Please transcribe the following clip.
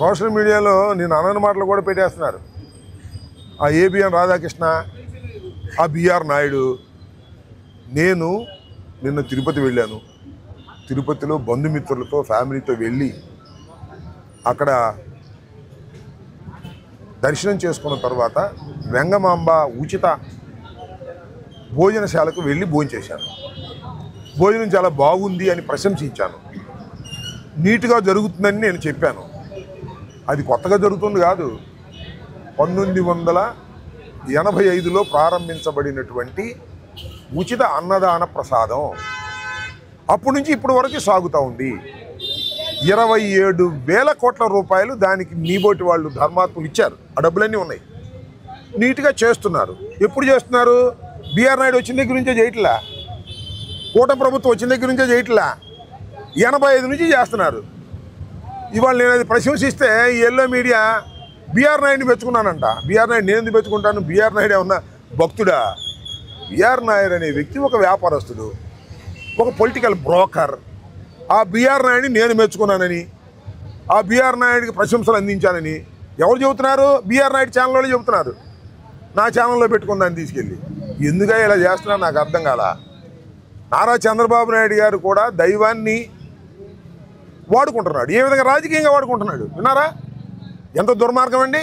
Social మీడియాలో నేను అనని మాటలు కూడా పెట్టేస్తున్నారు. ఆ ఏబిఎన్ రాధాకృష్ణ, ఆ బిఆర్ నాయుడు. నేను నిన్న తిరుపతి వెళ్ళాను. తిరుపతిలో బంధుమిత్రులతో ఫ్యామిలీతో వెళ్ళి అక్కడ దర్శనం చేసుకున్న తర్వాత వెంగమాంబ ఉచిత భోజనశాలకు వెళ్ళి భోంచేశాను. భోజనం చాలా బాగుంది అని ప్రశంసించాను. నీట్గా జరుగుతుందని నేను చెప్పాను. అది కొత్తగా జరుగుతుంది కాదు, 1985లో ప్రారంభించబడినటువంటి ఉచిత అన్నదాన ప్రసాదం అప్పటి నుంచి ఇప్పటి వరకు సాగుతూ ఉంది. 27,000 కోట్ల రూపాయలు దానికి నీబోటి వాళ్ళు ధర్మాత్ములు ఇచ్చారు. ఆ డబ్బులన్నీ ఉన్నాయి. నీట్గా చేస్తున్నారు. ఎప్పుడు చేస్తున్నారు? బిఆర్ నాయుడు వచ్చిన దగ్గర నుంచే చేయట్లా, కూటమి ప్రభుత్వం వచ్చిన దగ్గర నుంచే చేయట్లా, 85 నుంచి చేస్తున్నారు. ఇవాళ నేను అది ప్రశంసిస్తే ఈ ఎల్లో మీడియా బిఆర్ నాయుడిని మెచ్చుకున్నానంట. బిఆర్ నాయుడు నేను ఎందుకు మెచ్చుకుంటాను? బిఆర్ నాయుడు ఏమన్నా భక్తుడా? బిఆర్ నాయుడు అనే వ్యక్తి ఒక వ్యాపారస్తుడు, ఒక పొలిటికల్ బ్రోకర్. ఆ బిఆర్ నాయుడిని నేను మెచ్చుకున్నానని, ఆ బిఆర్ నాయుడికి ప్రశంసలు అందించానని ఎవరు చెబుతున్నారు? బిఆర్ నాయుడు ఛానల్లో చెబుతున్నారు. నా ఛానల్లో పెట్టుకున్నాను తీసుకెళ్ళి. ఎందుగా ఇలా చేస్తున్నారు నాకు అర్థం కాల. నారా చంద్రబాబు నాయుడు గారు కూడా దైవాన్ని వాడుకుంటున్నాడు. ఏ విధంగా రాజకీయంగా వాడుకుంటున్నాడు విన్నారా? ఎంత దుర్మార్గం అండి.